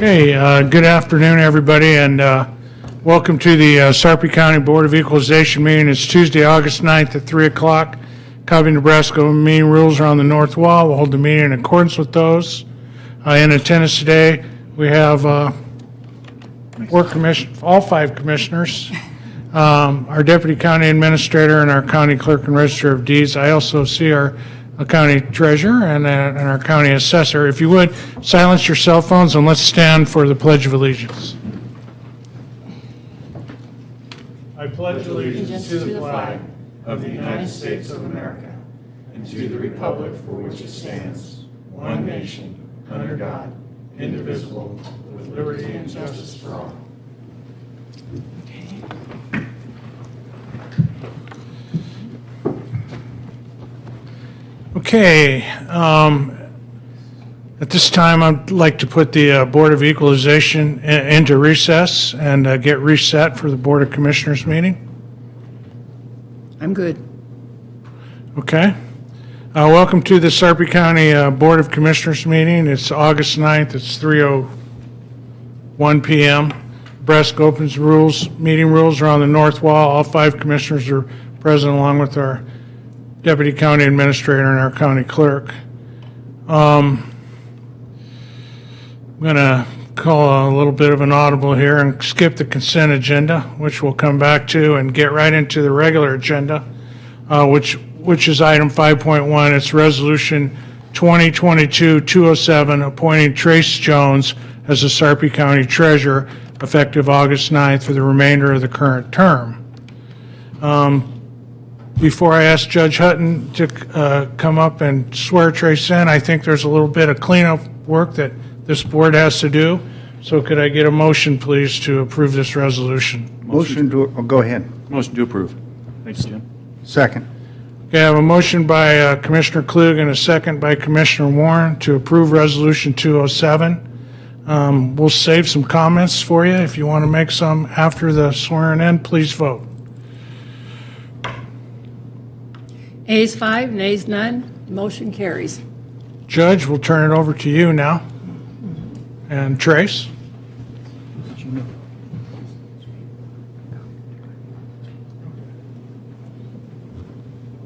Okay, good afternoon, everybody, and welcome to the Sarpy County Board of Equalization meeting. It's Tuesday, August 9th at 3 o'clock. Copy Nebraska meeting rules are on the north wall. We'll hold the meeting in accordance with those. In attendance today, we have all five commissioners, our Deputy County Administrator, and our County Clerk and Register of Deeds. I also see our County Treasurer and our County Assessor. If you would, silence your cell phones and let's stand for the Pledge of Allegiance. I pledge allegiance to the flag of the United States of America and to the republic for which it stands, one nation, under God, indivisible, with liberty and justice for all. Okay, at this time, I'd like to put the Board of Equalization into recess and get reset for the Board of Commissioners meeting. I'm good. Okay. Welcome to the Sarpy County Board of Commissioners meeting. It's August 9th. It's 3:01 p.m. Nebraska opens rules. Meeting rules are on the north wall. All five commissioners are present along with our Deputy County Administrator and our County Clerk. I'm going to call a little bit of an audible here and skip the consent agenda, which we'll come back to, and get right into the regular agenda, which is item 5.1. It's Resolution 2022-207, appointing Trace Jones as the Sarpy County Treasurer effective August 9th for the remainder of the current term. Before I ask Judge Hutton to come up and swear Trace in, I think there's a little bit of cleanup work that this board has to do. So could I get a motion, please, to approve this resolution? Motion to, go ahead. Motion to approve. Thanks, Jim. Second. Okay, I have a motion by Commissioner Klug and a second by Commissioner Warren to approve Resolution 207. We'll save some comments for you. If you want to make some after the swearing in, please vote. Ayes 5, nays none, motion carries. Judge, we'll turn it over to you now. And Trace? I'm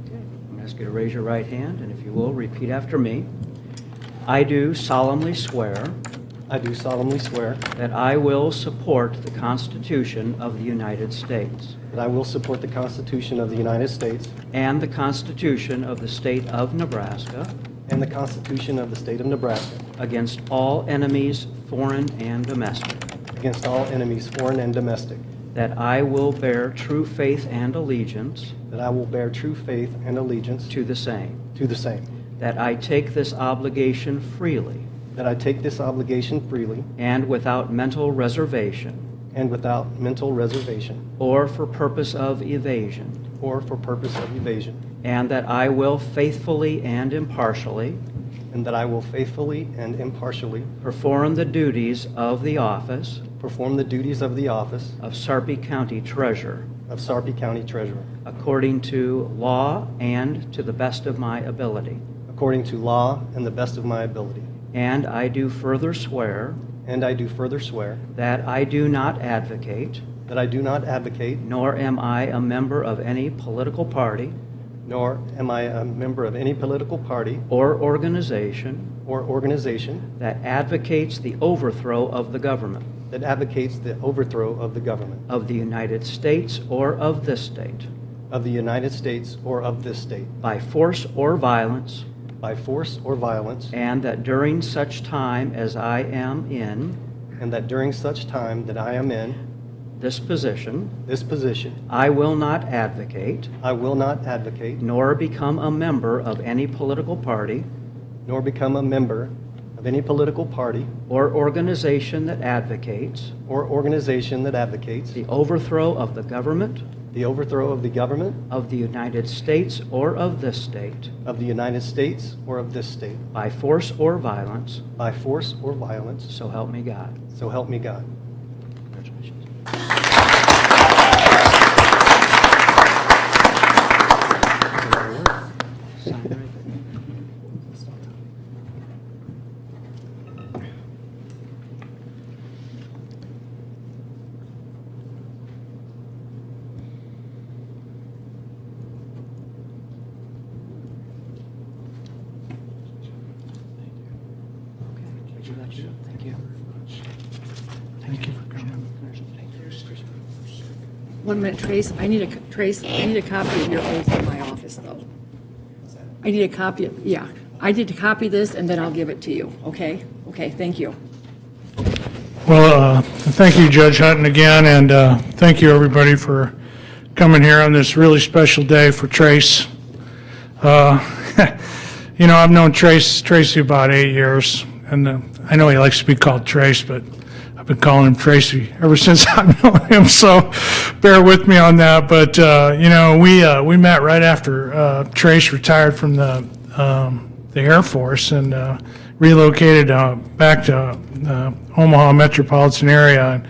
going to ask you to raise your right hand, and if you will, repeat after me. I do solemnly swear that I will support the Constitution of the United States I will support the Constitution of the United States and the Constitution of the State of Nebraska and the Constitution of the State of Nebraska against all enemies, foreign and domestic, against all enemies, foreign and domestic, that I will bear true faith and allegiance that I will bear true faith and allegiance to the same, that I take this obligation freely that I take this obligation freely and without mental reservation and without mental reservation or for purpose of evasion, and that I will faithfully and impartially perform the duties of the office of Sarpy County Treasurer according to law and to the best of my ability. And I do further swear that I do not advocate, nor am I a member of any political party or organization that advocates the overthrow of the government of the United States or of this state by force or violence, and that during such time as I am in this position, I will not advocate nor become a member of any political party or organization that advocates the overthrow of the government of the United States or of this state by force or violence, so help me God. Congratulations. Sign right there. Thank you. Thank you for coming. 1 minute, Trace. I need a copy of your oath in my office, though. I need a copy of, yeah. I need to copy this, and then I'll give it to you, okay? Okay, thank you. Well, thank you, Judge Hutton, again, and thank you, everybody, for coming here on this really special day for Trace. You know, I've known Tracy about 8 years, and I know he likes to be called Trace, but I've been calling him Tracy ever since I've known him, so bear with me on that. But, you know, we met right after Trace retired from the Air Force and relocated back to Omaha metropolitan area. And,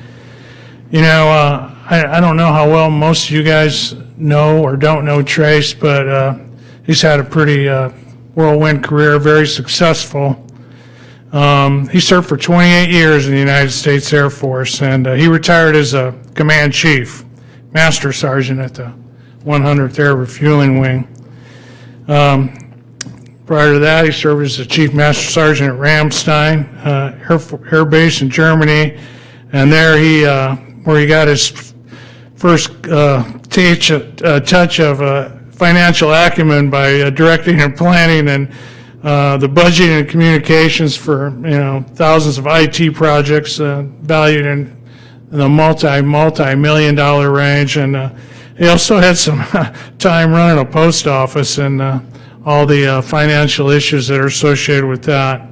you know, I don't know how well most of you guys know or don't know Trace, but he's had a pretty whirlwind career, very successful. He served for 28 years in the United States Air Force, and he retired as a command chief, master sergeant at the 100th Air Refueling Wing. Prior to that, he served as the chief master sergeant at Ramstein Air Base in Germany, and there where he got his first touch of financial acumen by directing and planning and the budgeting and communications for, you know, thousands of IT projects valued in the multi-million dollar range. And he also had some time running a post office and all the financial issues that are associated with that.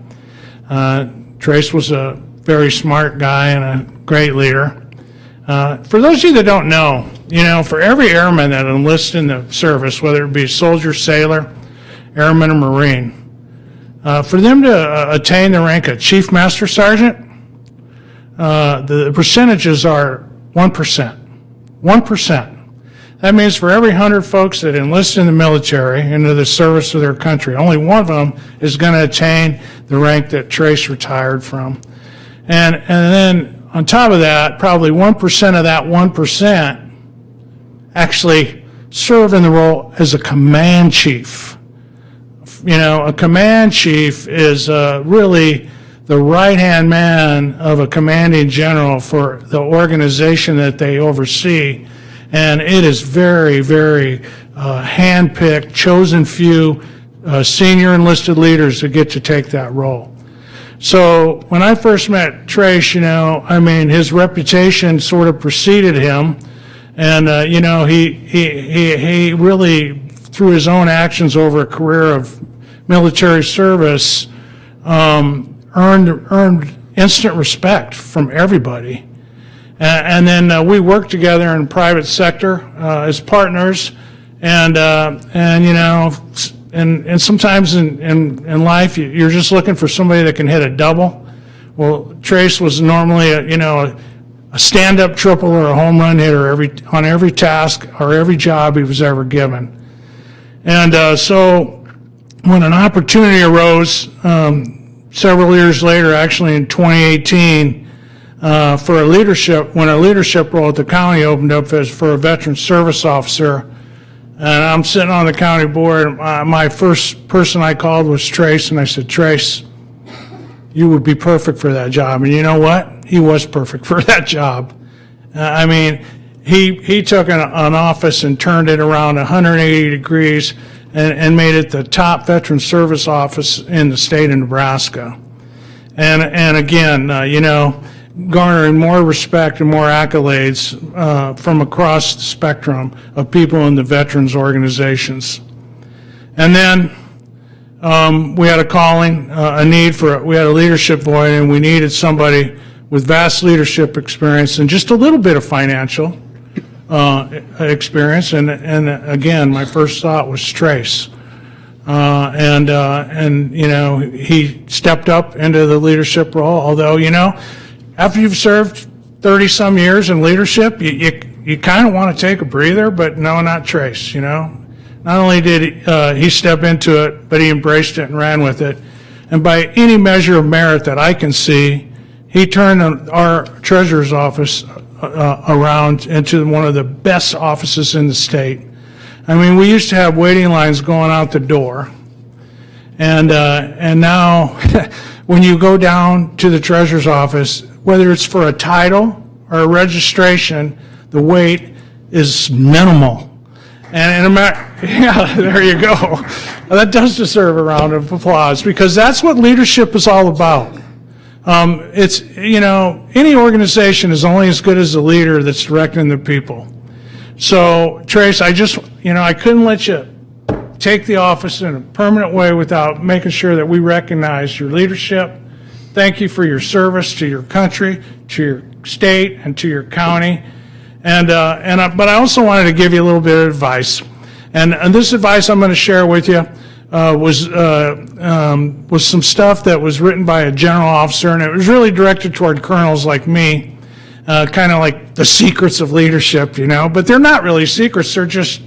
Trace was a very smart guy and a great leader. For those of you that don't know, you know, for every airman that enlists in the service, whether it be soldier, sailor, airman, or Marine, for them to attain the rank of Chief Master Sergeant, the percentages are 1%. 1%. That means for every 100 folks that enlist in the military into the service of their country, only one of them is going to attain the rank that Trace retired from. And then on top of that, probably 1% of that 1% actually serve in the role as a command chief. You know, a command chief is really the right-hand man of a commanding general for the organization that they oversee. And it is very, very hand-picked, chosen few senior enlisted leaders that get to take that role. So when I first met Trace, you know, I mean, his reputation sort of preceded him. And, you know, he really, through his own actions over a career of military service, earned instant respect from everybody. And then we worked together in the private sector as partners, and you know, and sometimes in life you're just looking for somebody that can hit a double. Well, Trace was normally a stand-up triple or a home run hitter on every task or every job he was ever given. And so when an opportunity arose several years later, actually in 2018, for a leadership role at the county opened up as for a veteran service officer, and I'm sitting on the county board. My first person I called was Trace, and I said, Trace, you would be perfect for that job. And you know what? He was perfect for that job. I mean, he took an office and turned it around 180 degrees and made it the top veteran service office in the state of Nebraska. And again, you know, garnering more respect and more accolades from across the spectrum of people in the veterans organizations. And then we had a calling, we had a leadership void, and we needed somebody with vast leadership experience and just a little bit of financial experience. And again, my first thought was Trace. And you know, he stepped up into the leadership role, although, you know, after you've served 30-some years in leadership, you kind of want to take a breather, but no, not Trace, you know. Not only did he step into it, but he embraced it and ran with it. And by any measure of merit that I can see, he turned our treasurer's office around into one of the best offices in the state. I mean, we used to have waiting lines going out the door. And now when you go down to the treasurer's office, whether it's for a title or a registration, the wait is minimal. And yeah, there you go. That does deserve a round of applause, because that's what leadership is all about. It's, any organization is only as good as the leader that's directing the people. So, Trace, I couldn't let you take the office in a permanent way without making sure that we recognize your leadership. Thank you for your service to your country, to your state, and to your county. But I also wanted to give you a little bit of advice. And this advice I'm going to share with you was some stuff that was written by a general officer, and it was really directed toward colonels like me, kind of like the secrets of leadership, but they're not really secrets. They're just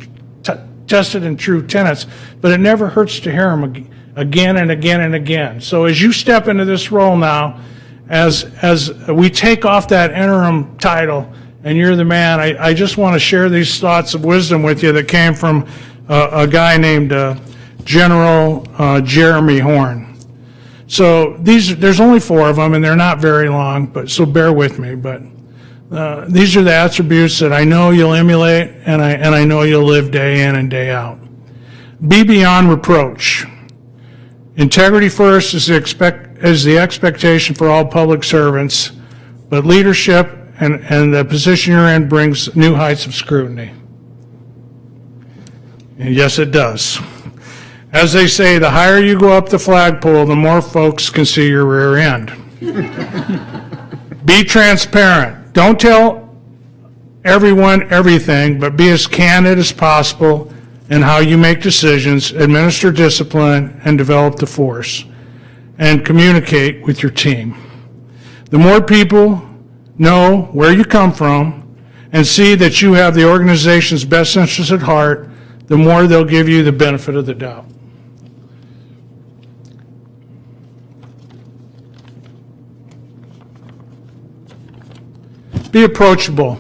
tested and true tenets, but it never hurts to hear them again and again and again. So as you step into this role now, as we take off that interim title, and you're the man, I just want to share these thoughts of wisdom with you that came from a guy named General Jeremy Horn. So there's only 4 of them, and they're not very long, so bear with me. But these are the attributes that I know you'll emulate, and I know you'll live day in and day out. Be beyond reproach. Integrity first is the expectation for all public servants, but leadership and the position you're in brings new heights of scrutiny. And yes, it does. As they say, the higher you go up the flagpole, the more folks can see your rear end. Be transparent. Don't tell everyone everything, but be as candid as possible in how you make decisions, administer discipline, and develop the force, and communicate with your team. The more people know where you come from and see that you have the organization's best interests at heart, the more they'll give you the benefit of the doubt. Be approachable.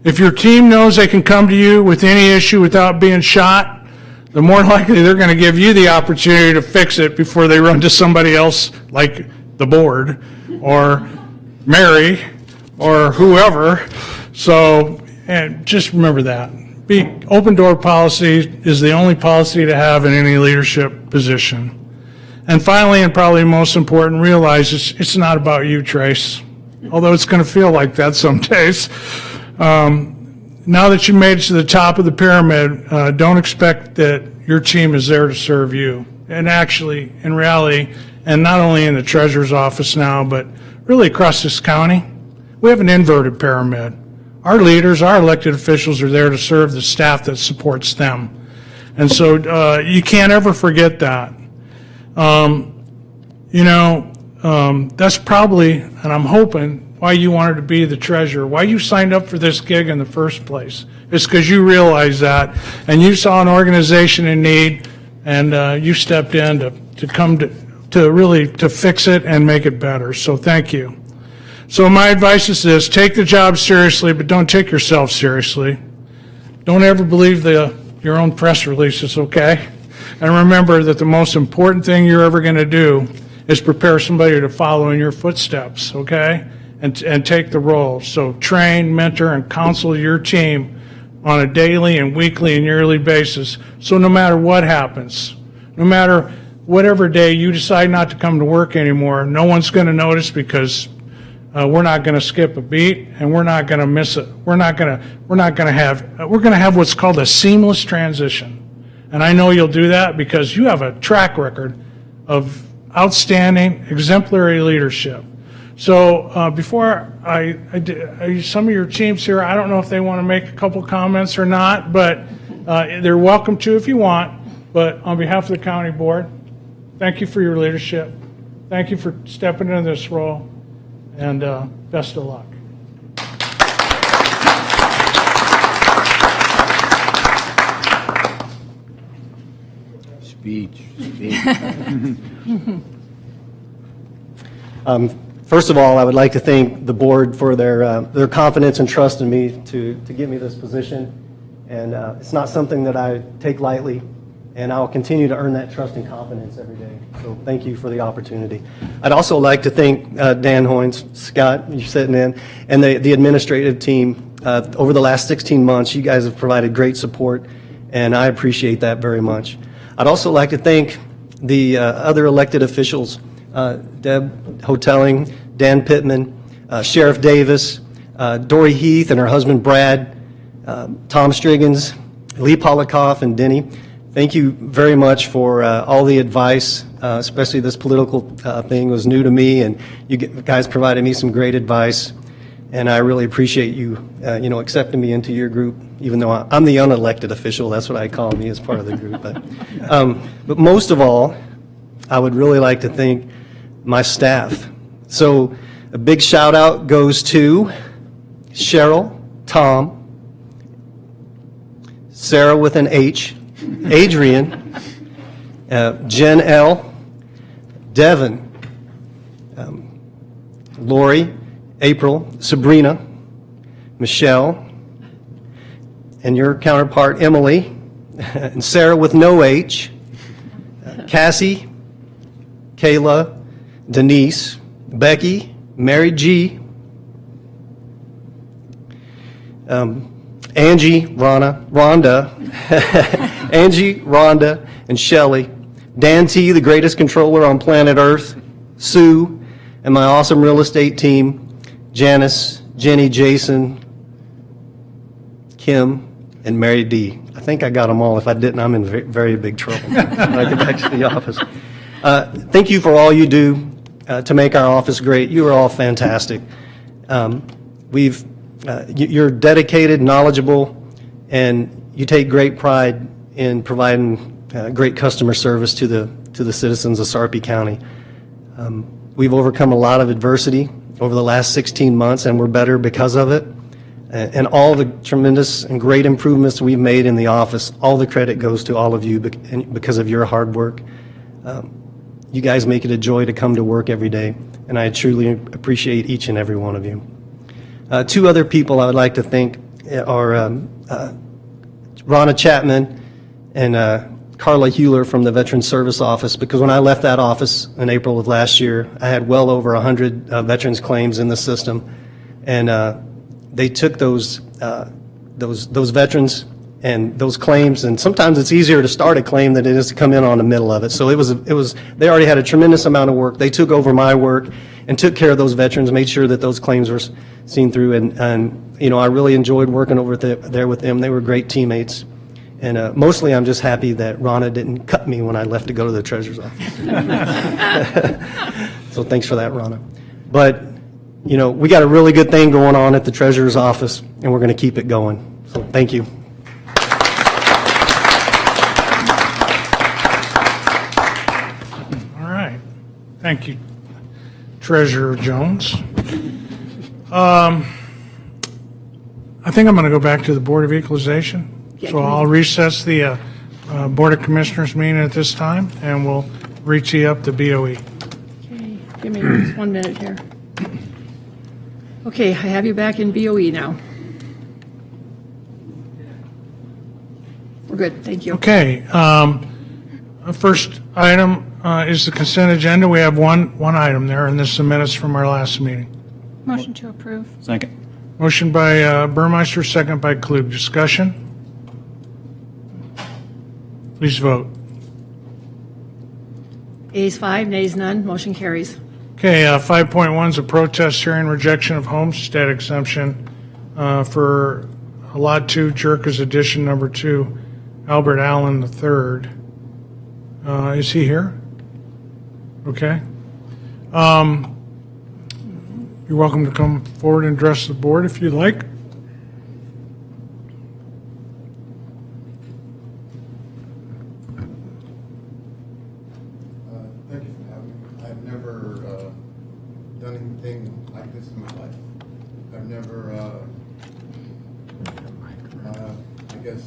If your team knows they can come to you with any issue without being shot, the more likely they're going to give you the opportunity to fix it before they run to somebody else like the board or Mary or whoever. So, and just remember that. Open door policy is the only policy to have in any leadership position. And finally, and probably most important, realize it's not about you, Trace, although it's going to feel like that some days. Now that you made it to the top of the pyramid, don't expect that your team is there to serve you. And actually, in reality, and not only in the treasurer's office now, but really across this county, we have an inverted pyramid. Our leaders, our elected officials are there to serve the staff that supports them. And so you can't ever forget that. That's probably, and I'm hoping, why you wanted to be the treasurer, why you signed up for this gig in the first place. It's because you realized that, and you saw an organization in need, and you stepped in to fix it and make it better. So thank you. So my advice is this: take the job seriously, but don't take yourself seriously. Don't ever believe your own press releases, okay? And remember that the most important thing you're ever going to do is prepare somebody to follow in your footsteps, okay? And take the role. So train, mentor, and counsel your team on a daily and weekly and yearly basis. So no matter what happens, no matter whatever day you decide not to come to work anymore, no one's going to notice, because we're not going to skip a beat, and we're not going to miss it. We're going to have what's called a seamless transition. And I know you'll do that because you have a track record of outstanding, exemplary leadership. So before some of your teams here, I don't know if they want to make a couple comments or not, but they're welcome to if you want. But on behalf of the county board, thank you for your leadership. Thank you for stepping into this role, and best of luck. Speech. First of all, I would like to thank the board for their confidence and trust in me to give me this position. And it's not something that I take lightly. and I'll continue to earn that trust and confidence every day. So thank you for the opportunity. I'd also like to thank Dan Hoynes, Scott, you're sitting in, and the administrative team. Over the last 16 months, you guys have provided great support, and I appreciate that very much. I'd also like to thank the other elected officials, Deb Houghtaling, Dan Pittman, Sheriff Davis, Dory Heath and her husband Brad, Tom Striggins, Lee Polikoff, and Denny. Thank you very much for all the advice, especially this political thing was new to me, and you guys provided me some great advice, and I really appreciate you, accepting me into your group, even though I'm the unelected official. That's what I call me as part of the group. But most of all, I would really like to thank my staff. So a big shout out goes to Cheryl, Tom, Sarah with an H, Adrian, Jen L, Devin, Lori, April, Sabrina, Michelle, and your counterpart Emily, and Sarah with no H, Cassie, Kayla, Denise, Becky, Mary G, Angie, Rhonda, Angie, Rhonda, and Shelley, Dan T, the greatest controller on planet Earth, Sue, and my awesome real estate team, Janice, Jenny, Jason, Kim, and Mary D. I think I got them all. If I didn't, I'm in very big trouble when I get back to the office. Thank you for all you do to make our office great. You are all fantastic. You're dedicated, knowledgeable, and you take great pride in providing great customer service to the citizens of Sarpy County. We've overcome a lot of adversity over the last 16 months, and we're better because of it. And all the tremendous and great improvements we've made in the office, all the credit goes to all of you because of your hard work. You guys make it a joy to come to work every day, and I truly appreciate each and every one of you. Two other people I would like to thank are Ronna Chapman and Carla Hewler from the Veterans Service Office, because when I left that office in April of last year, I had well over 100 veterans claims in the system, and they took those veterans and those claims, and sometimes it's easier to start a claim than it is to come in on the middle of it. So they already had a tremendous amount of work. They took over my work and took care of those veterans, made sure that those claims were seen through, and I really enjoyed working over there with them. They were great teammates. And mostly I'm just happy that Ronna didn't cut me when I left to go to the treasurer's office. So thanks for that, Ronna. But, we got a really good thing going on at the treasurer's office, and we're going to keep it going. So thank you. All right. Thank you, Treasurer Jones. I think I'm going to go back to the Board of Equalization. So I'll recess the Board of Commissioners meeting at this time, and we'll re-tee up the BOE. Okay, give me just 1 minute here. Okay, I have you back in BOE now. We're good, thank you. Okay. First item is the consent agenda. We have one item there, and this is the minutes from our last meeting. Motion to approve. Second. Motion by Burmeister, second by Klug. Discussion? Please vote. Ayes 5, nays none, motion carries. Okay, 5.1 is a protest hearing rejection of homestead exemption for Lot 2, Jirka's addition number 2, Albert Allen III. Is he here? Okay. You're welcome to come forward and address the board if you'd like. Thank you for having me. I've never done anything like this in my life. I've never, I guess,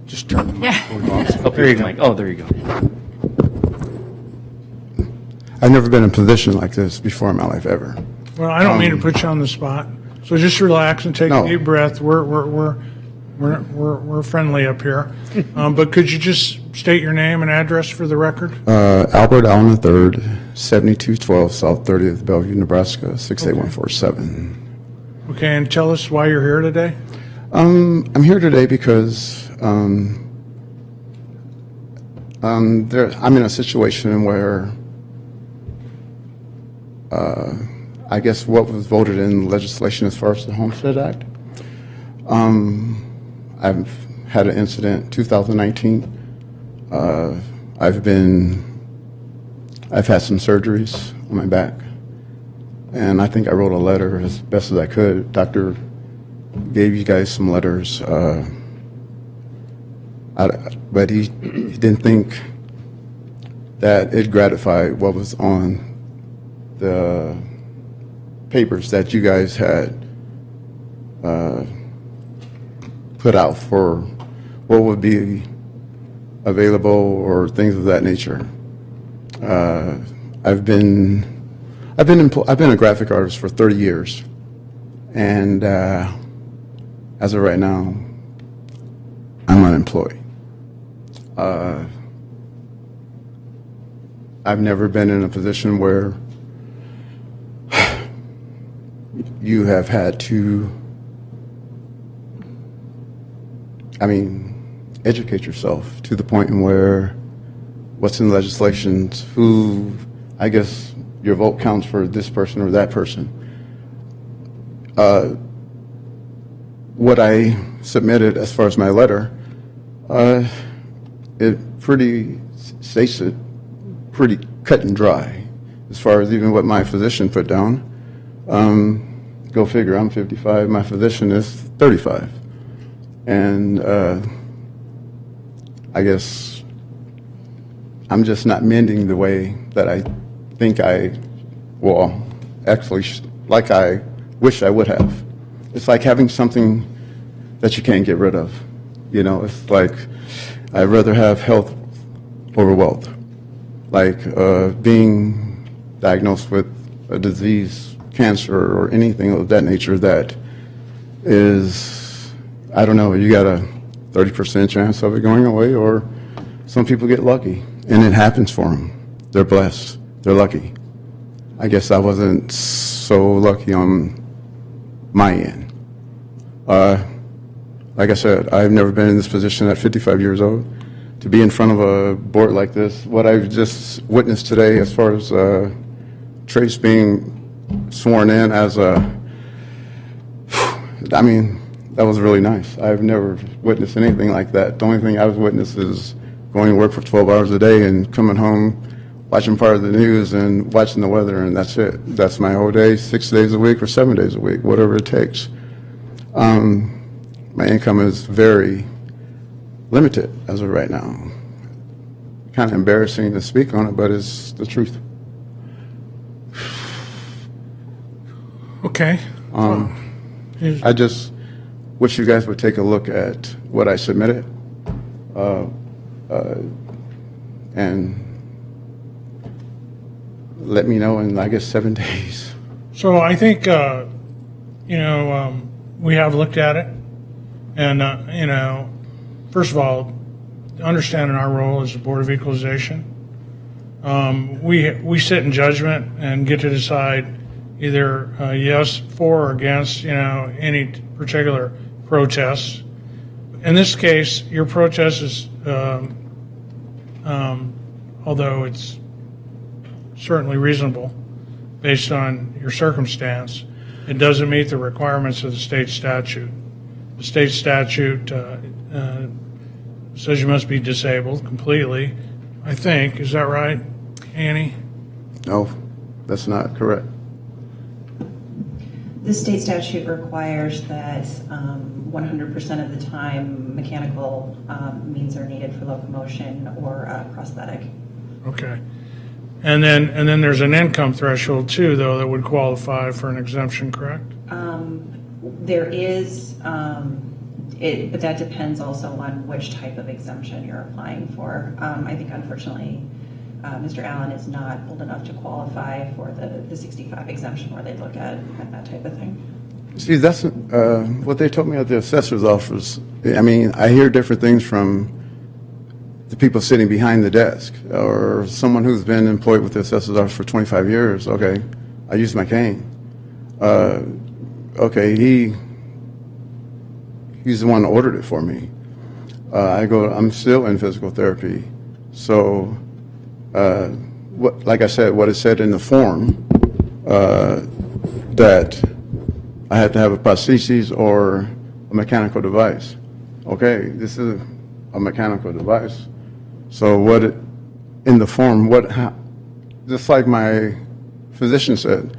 Just turn the mic. Oh, there you go. Oh, there you go. I've never been in a position like this before in my life ever. Well, I don't mean to put you on the spot, so just relax and take a No. deep breath. We're We're friendly up here. But could you just state your name and address for the record? Albert Allen III, 7212 South 30th, Bellevue, Nebraska, 68147. Okay, and tell us why you're here today. I'm here today because I'm in a situation where I guess what was voted in legislation as far as the Homestead Act. I've had an incident 2019. I've had some surgeries on my back, and I think I wrote a letter as best as I could. Doctor gave you guys some letters, but he didn't think that it gratified what was on the papers that you guys had put out for what would be available or things of that nature. I've been a graphic artist for 30 years, and as of right now, I'm unemployed. I've never been in a position where you have had to, educate yourself to the point where what's in legislation, who, I guess, your vote counts for this person or that person. What I submitted as far as my letter, it pretty states it pretty cut and dry as far as even what my physician put down. Go figure, I'm 55, my physician is 35. And I guess I'm just not mending the way that I think like I wish I would have. It's like having something that you can't get rid of. You know, it's like I'd rather have health over wealth. Like being diagnosed with a disease, cancer, or anything of that nature that is, I don't know, you got a 30% chance of it going away, or some people get lucky and it happens for them. They're blessed. They're lucky. I guess I wasn't so lucky on my end. Like I said, I've never been in this position at 55 years old. To be in front of a board like this, what I've just witnessed today as far as Trace being sworn in as that was really nice. I've never witnessed anything like that. The only thing I've witnessed is going to work for 12 hours a day and coming home, watching part of the news and watching the weather, and that's it. That's my whole day, 6 days a week or 7 days a week, whatever it takes. My income is very limited as of right now. Kind of embarrassing to speak on it, but it's the truth. Okay. I just wish you guys would take a look at what I submitted and let me know in, I guess, 7 days. So I think, we have looked at it. And, first of all, understanding our role as the Board of Equalization, we sit in judgment and get to decide either yes, for, or against, any particular protest. In this case, your protest is, although it's certainly reasonable based on your circumstance, it doesn't meet the requirements of the state statute. The state statute says you must be disabled completely, I think. Is that right, Annie? No, that's not correct. The state statute requires that 100% of the time mechanical means are needed for locomotion or prosthetic. Okay. And then there's an income threshold too, though, that would qualify for an exemption, correct? There is, but that depends also on which type of exemption you're applying for. I think unfortunately, Mr. Allen is not old enough to qualify for the 65 exemption where they look at that type of thing. See, that's what they told me at the assessor's office. I mean, I hear different things from the people sitting behind the desk, or someone who's been employed with the assessor's office for 25 years. Okay, I use my cane. Okay, he's the one that ordered it for me. I'm still in physical therapy. So, like I said, what it said in the form, that I had to have a prosthesis or a mechanical device. Okay, this is a mechanical device. So in the form, just like my physician said,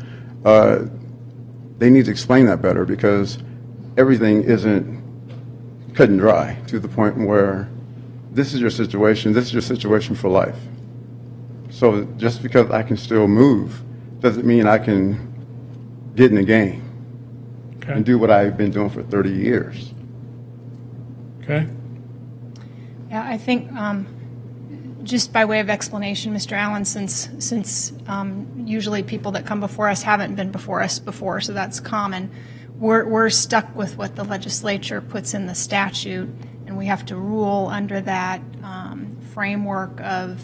they need to explain that better, because everything isn't cut and dry to the point where this is your situation for life. So just because I can still move doesn't mean I can get in the game and do what I've been doing for 30 years. Okay? Yeah, I think just by way of explanation, Mr. Allen, since usually people that come before us haven't been before us before, so that's common, we're stuck with what the legislature puts in the statute, and we have to rule under that framework of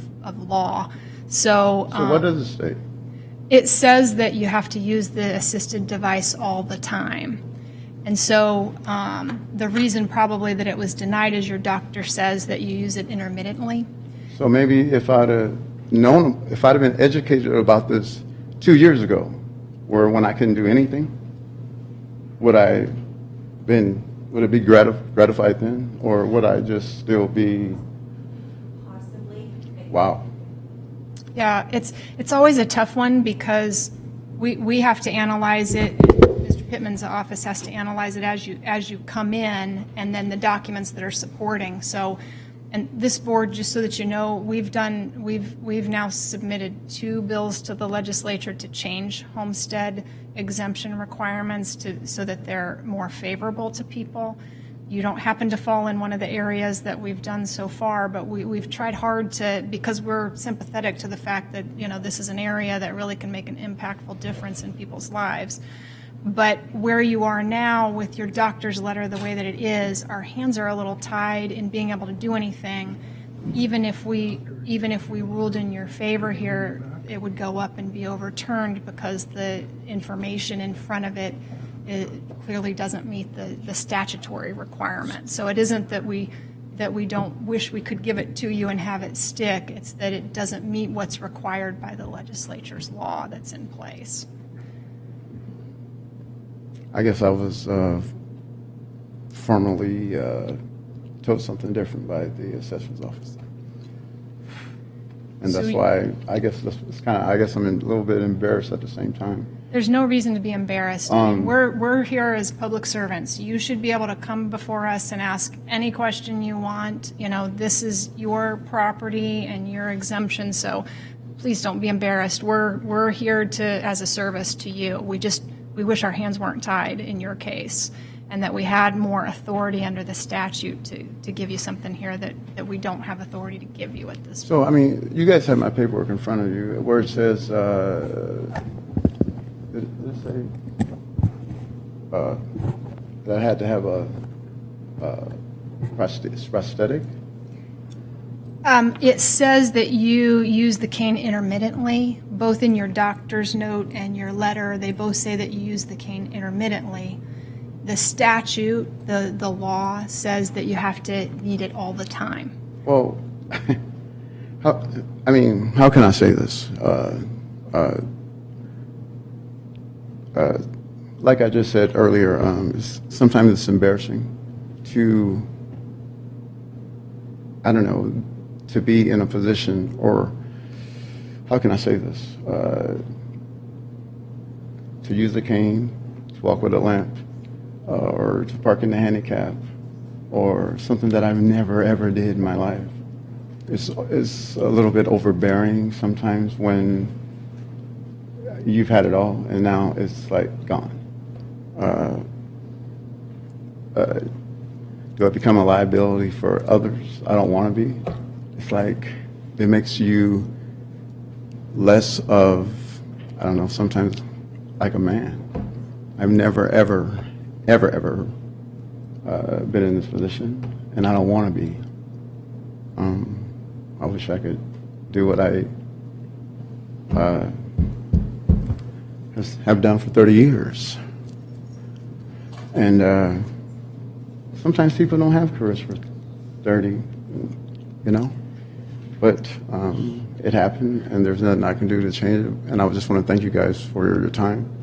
law. So what does it state? It says that you have to use the assisted device all the time. And so the reason probably that it was denied is your doctor says that you use it intermittently. So maybe if I'd have been educated about this 2 years ago, where when I couldn't do anything, would it be gratified then? Or would I just still be? Possibly. Wow. Yeah, it's always a tough one, because we have to analyze it. Mr. Pittman's office has to analyze it as you come in, and then the documents that are supporting. So, and this board, just so that you know, we've now submitted 2 bills to the legislature to change homestead exemption requirements so that they're more favorable to people. You don't happen to fall in one of the areas that we've done so far, but we've tried hard because we're sympathetic to the fact that, this is an area that really can make an impactful difference in people's lives. But where you are now with your doctor's letter the way that it is, our hands are a little tied in being able to do anything. Even if we ruled in your favor here, it would go up and be overturned, because the information in front of it clearly doesn't meet the statutory requirement. So it isn't that we don't wish we could give it to you and have it stick. It's that it doesn't meet what's required by the legislature's law that's in place. I guess I was formally told something different by the assessor's office. And that's why I guess I'm a little bit embarrassed at the same time. There's no reason to be embarrassed. We're here as public servants. You should be able to come before us and ask any question you want. This is your property and your exemption, so please don't be embarrassed. We're here as a service to you. We wish our hands weren't tied in your case, and that we had more authority under the statute to give you something here that we don't have authority to give you at this point. So, I mean, you guys have my paperwork in front of you where it says, did it say that I had to have a prosthetic? It says that you use the cane intermittently, both in your doctor's note and your letter. They both say that you use the cane intermittently. The statute, the law, says that you have to need it all the time. Well, how can I say this? Like I just said earlier, sometimes it's embarrassing to, to be in a position, or how can I say this? To use a cane, to walk with a lamp, or to park in the handicap, or something that I've never ever did in my life. It's a little bit overbearing sometimes when you've had it all and now it's like gone. Do I become a liability for others? I don't want to be. It's like it makes you less of, sometimes like a man. I've never, ever, ever, ever been in this position, and I don't want to be. I wish I could do what I have done for 30 years. And sometimes people don't have courage for 30, you know? But it happened, and there's nothing I can do to change it. And I just want to thank you guys for your time.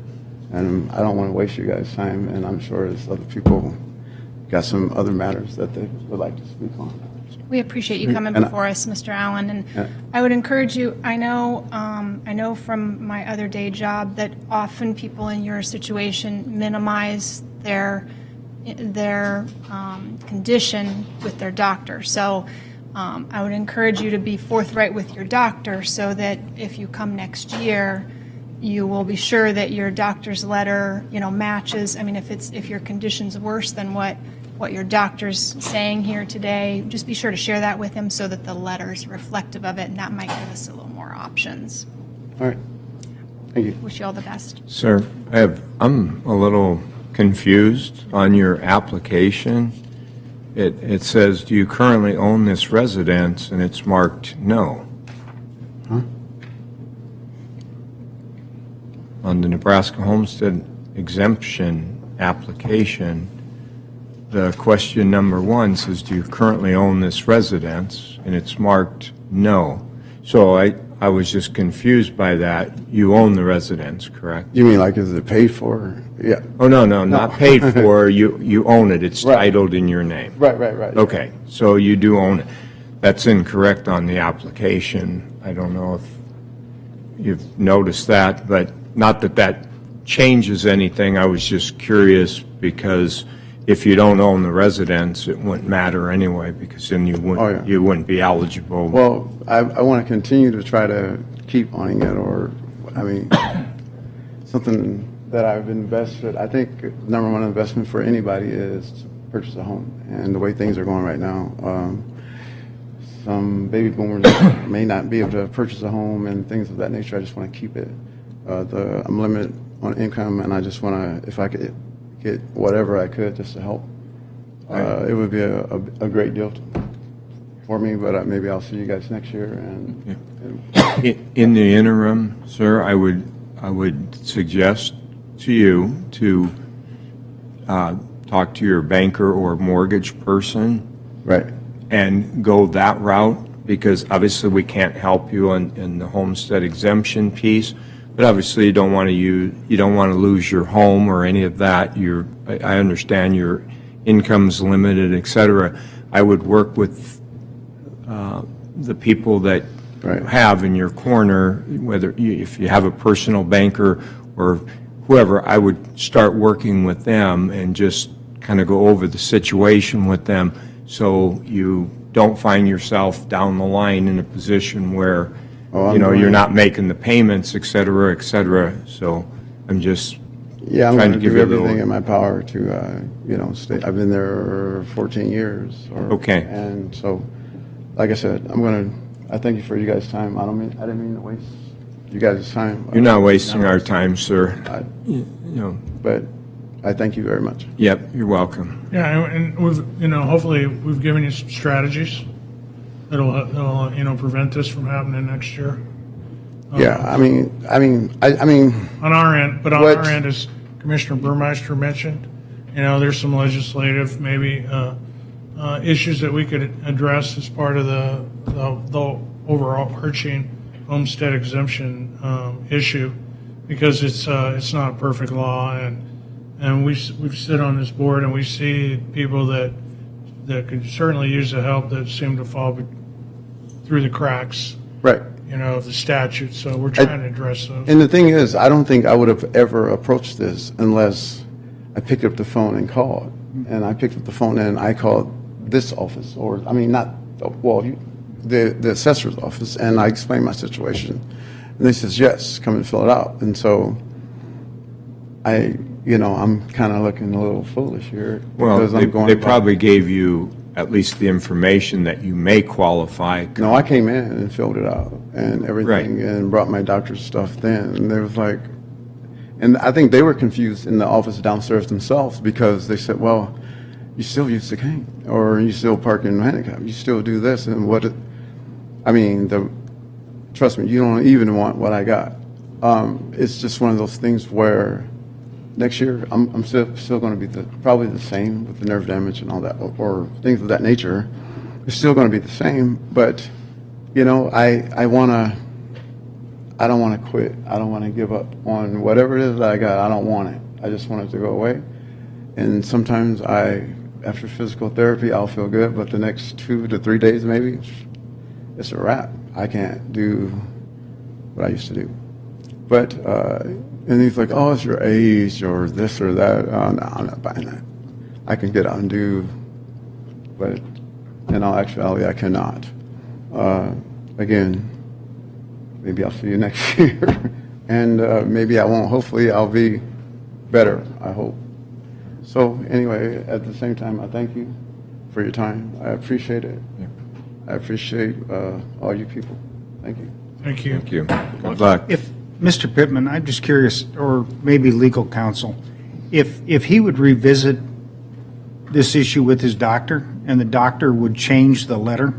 And I don't want to waste you guys' time, and I'm sure there's other people got some other matters that they would like to speak on. We appreciate you coming before us, Mr. Allen, and I would encourage you. I know from my other day job that often people in your situation minimize their condition with their doctor. So I would encourage you to be forthright with your doctor, so that if you come next year, you will be sure that your doctor's letter, matches. I mean, if your condition's worse than what your doctor's saying here today, just be sure to share that with him so that the letter is reflective of it, and that might give us a little more options. All right. Thank you. Wish you all the best. Sir, I'm a little confused on your application. It says, do you currently own this residence? And it's marked no. Huh? On the Nebraska Homestead Exemption application, the question number 1 says, do you currently own this residence? And it's marked no. So I was just confused by that. You own the residence, correct? You mean like, is it paid for? Yeah. Oh, no, not paid for. You own it. It's Right. titled in your name. Right. Okay, so you do own it. That's incorrect on the application. I don't know if you've noticed that, but not that changes anything. I was just curious, because if you don't own the residence, it wouldn't matter anyway, because then you wouldn't be eligible. Well, I want to continue to try to keep owning it, or, something that I've invested. I think number one investment for anybody is to purchase a home. And the way things are going right now, some baby boomers may not be able to purchase a home and things of that nature. I just want to keep it. I'm limited on income, and I just want to, if I could get whatever I could just to help, it would be a great deal for me. But maybe I'll see you guys next year. And In the interim, sir, I would suggest to you to talk to your banker or mortgage person, right, and go that route, because obviously we can't help you in the homestead exemption piece. But obviously you don't want to lose your home or any of that. I understand your income's limited, et cetera. I would work with the people that Right. have in your corner, if you have a personal banker or whoever, I would start working with them and just kind of go over the situation with them, so you don't find yourself down the line in a position where you're not making the payments, et cetera, et cetera. So I'm just I'm trying going to give do you a everything little. in my power to, stay. I've been there 14 years. Okay. And so, like I said, I thank you for you guys' time. I didn't mean to waste you guys' time. You're not wasting our time, sir. But I thank you very much. Yep, you're welcome. Yeah, and we've, hopefully we've given you some strategies that'll prevent this from happening next year. Yeah, I mean, On our end, but on What- our end, as Commissioner Burmeister mentioned, there's some legislative, maybe, issues that we could address as part of the overarching homestead exemption, issue, because it's not a perfect law, and we've sit on this board and we see people that could certainly use the help that seem to fall through the cracks, right. of the statute. So we're trying to address those. And the thing is, I don't think I would have ever approached this unless I picked up the phone and called. And I picked up the phone and I called this office, the assessor's office, and I explained my situation. And they says, yes, come and fill it out. And so I'm kind of looking a little foolish here. Well, because I'm going they by- probably gave you at least the information that you may qualify. No, I came in and filled it out and everything, Right. and brought my doctor's stuff then. And they was like, And I think they were confused in the office downstairs themselves because they said, well, you still use the cane, or you still park in handicap, you still do this, and trust me, you don't even want what I got. It's just one of those things where next year I'm still going to be probably the same with the nerve damage and all that, or things of that nature. It's still going to be the same, but I don't want to quit. I don't want to give up on whatever it is that I got. I don't want it. I just want it to go away. And sometimes after physical therapy, I'll feel good, but the next 2 to 3 days maybe, it's a wrap. I can't do what I used to do. But, and he's like, oh, it's your age or this or that. Oh, no, I'm not buying that. I can get out and do, but in all actuality, I cannot. Again, maybe I'll see you next year. And maybe I won't. Hopefully, I'll be better, I hope. So anyway, at the same time, I thank you for your time. I appreciate it. Yeah. I appreciate all you people. Thank you. Thank you. Thank you. Good luck. If, Mr. Pittman, I'm just curious, or maybe legal counsel, if he would revisit this issue with his doctor and the doctor would change the letter.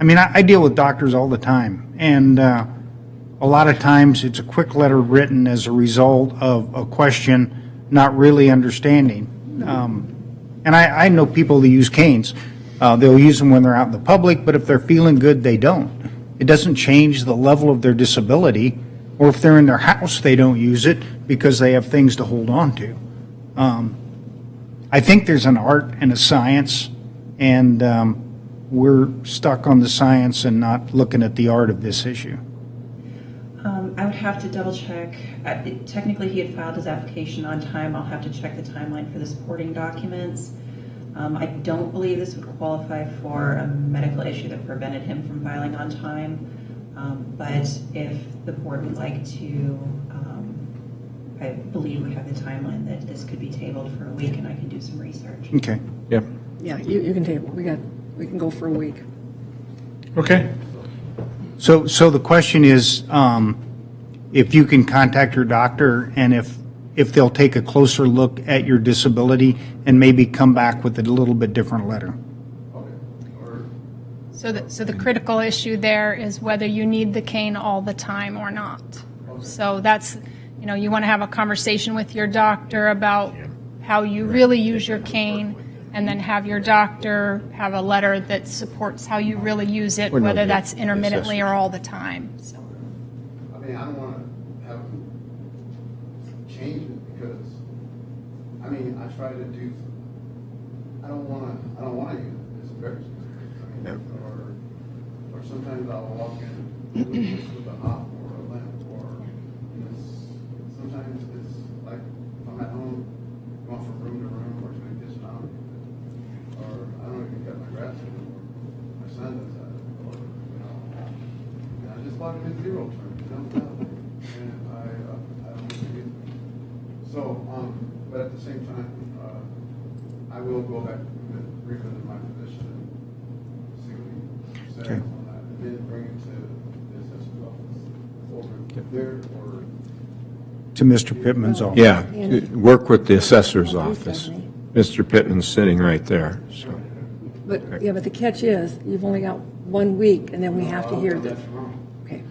I mean, I deal with doctors all the time, and a lot of times it's a quick letter written as a result of a question not really understanding. And I know people that use canes. They'll use them when they're out in the public, but if they're feeling good, they don't. It doesn't change the level of their disability, or if they're in their house, they don't use it because they have things to hold on to. I think there's an art and a science, and we're stuck on the science and not looking at the art of this issue. I would have to double check. Technically, he had filed his application on time. I'll have to check the timeline for the supporting documents. I don't believe this would qualify for a medical issue that prevented him from filing on time. But if the board would like to, I believe we have the timeline that this could be tabled for a week, and I can do some research. Okay. Yep. Yeah, you can table, we can go for a week. Okay. So the question is, if you can contact your doctor and if they'll take a closer look at your disability and maybe come back with a little bit different letter. So the critical issue there is whether you need the cane all the time or not. So that's, you want to have a conversation with your doctor about how you really use your cane, and then have your doctor have a letter that supports how you really use it, whether that's intermittently or all the time. So. I mean, I don't want to have them change it because, I mean, I try to do, I don't want to use it. It's embarrassing. I mean, or sometimes I'll walk in with a hop or a limp, or sometimes it's like if I'm at home, going from room to room or to the kitchen, or I don't even cut my grass anymore. My son does that. And I just bought a new 0 turn, and I don't use it. So, but at the same time, I will go back and revisit my position and see what he says on that, and then bring it to the assessor's office over there, or To Mr. Pittman's office. Yeah, work with the assessor's office. Mr. Pittman's sitting right there, so. But the catch is, you've only got 1 week, and then we have to hear this. Okay.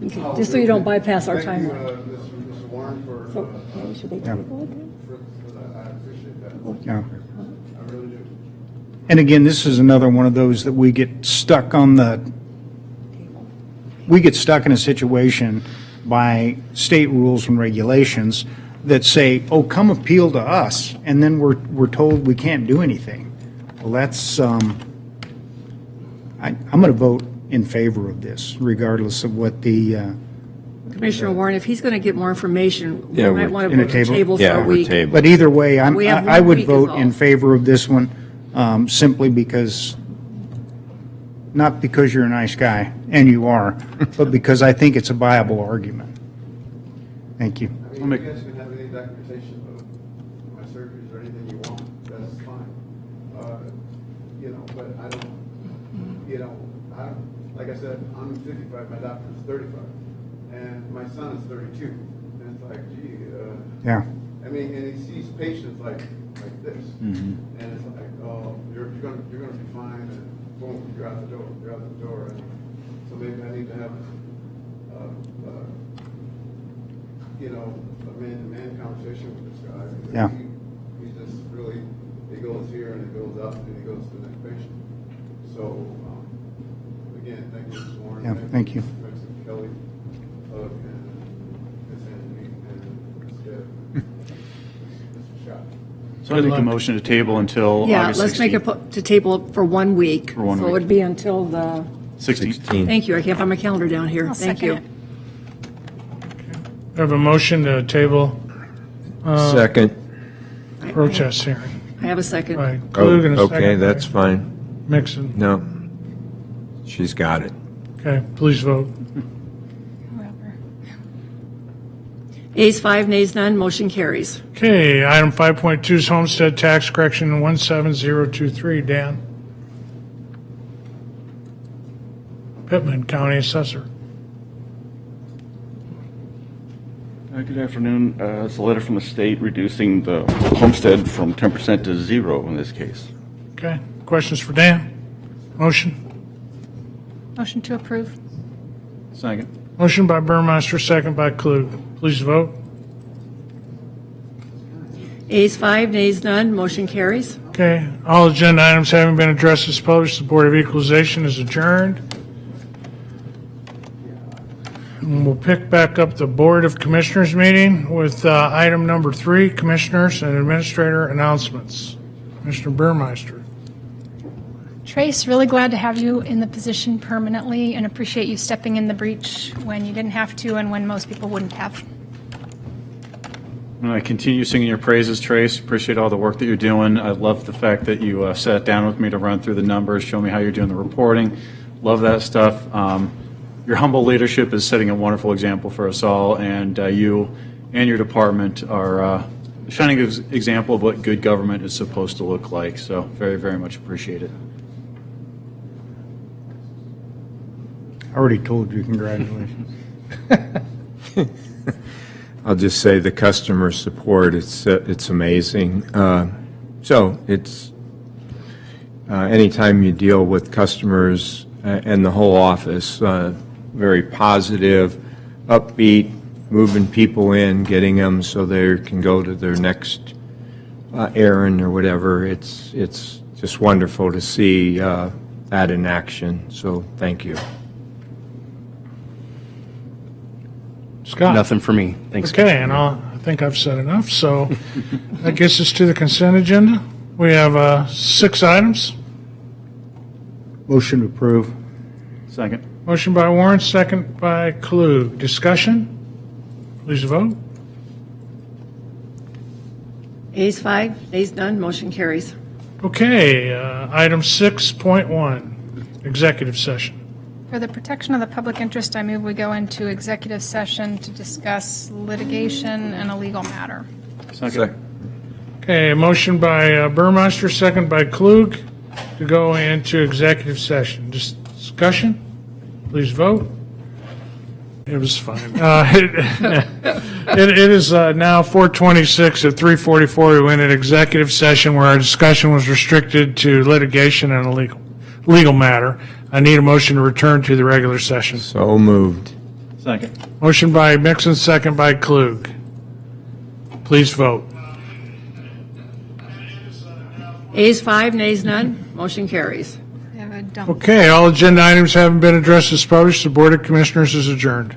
Okay, just so you don't bypass our timeline. Mr. Warren, for So, should they table it? I appreciate that. Yeah. I really do. And again, this is another one of those that we get stuck in a situation by state rules and regulations that say, oh, come appeal to us, and then we're told we can't do anything. Well, that's, I'm going to vote in favor of this, regardless of what the, Commissioner Warren, if he's going to get more information, we Yeah, might want in to a put the table? table for Yeah, a we're week. tabled. but either way, We have I 1 would week is vote all. in favor of this one, simply because, not because you're a nice guy, and you are, but because I think it's a viable argument. Thank you. I mean, you guys can have any documentation of my surgeries or anything you want, that's fine. But I don't, like I said, I'm 55, my doctor's 35. And my son is 32, and it's like, gee, Yeah. I mean, and he sees patients like this, and it's like, oh, you're gonna be fine, and boom, you're out the door, and so maybe I need to have, a man-to-man conversation with this guy. Because Yeah. He just really, he goes here and he goes up and he goes to the next patient. So, again, thank you, Mr. Warren. Yeah, thank you. Mr. Kelly, and Ms. Anthony, and Ms. Deb, Mr. Schott. So I make a motion to table until Yeah, August 16th. let's make to table it for 1 week. For 1 So it week. would be until the, 16th. thank you, I can't find my calendar down here. I'll Thank second you. it. We have a motion to table Second. protest hearing. I have a second. By Klug and a second. Okay, by that's fine. Mixon. No, she's got it. Okay, please vote. Whoever. Ayes 5, nays none, motion carries. Okay, item 5.2 is Homestead Tax Correction 17023. Dan? Pittman, County Assessor. Good afternoon. It's a letter from the state reducing the homestead from 10% to 0 in this case. Okay, questions for Dan? Motion? Motion to approve. Second. Motion by Burmeister, second by Klug. Please vote. Ayes 5, nays none, motion carries. Okay, all agenda items having been addressed as published, the Board of Equalization is adjourned. And we'll pick back up the Board of Commissioners meeting with item number 3, Commissioners and Administrator announcements. Commissioner Burmeister. Trace, really glad to have you in the position permanently and appreciate you stepping in the breach when you didn't have to and when most people wouldn't have. I continue singing your praises, Trace. Appreciate all the work that you're doing. I love the fact that you sat down with me to run through the numbers, show me how you're doing the reporting. Love that stuff. Your humble leadership is setting a wonderful example for us all, and you and your department are a shining example of what good government is supposed to look like. So very, very much appreciate it. I already told you, congratulations. I'll just say the customer support, it's amazing. So it's, anytime you deal with customers and the whole office, very positive, upbeat, moving people in, getting them so they can go to their next errand or whatever. It's just wonderful to see that in action. So thank you. Scott? Nothing for me. Thanks. Okay, and I think I've said enough, so that gets us to the consent agenda. We have 6 items. Motion to approve. Second. Motion by Warren, second by Klug. Discussion? Please vote. Ayes 5, nays none, motion carries. Okay, item 6.1, executive session. For the protection of the public interest, I move we go into executive session to discuss litigation and a legal matter. Second. Okay, a motion by Burmeister, second by Klug to go into executive session. Discussion? Please vote. It was fine. It is now 4:26 at 3:44. We went in executive session where our discussion was restricted to litigation and a legal matter. I need a motion to return to the regular session. So moved. Second. Motion by Mixon, second by Klug. Please vote. Ayes 5, nays none, motion carries. We have a dump. Okay, all agenda items having been addressed as published, the Board of Commissioners is adjourned.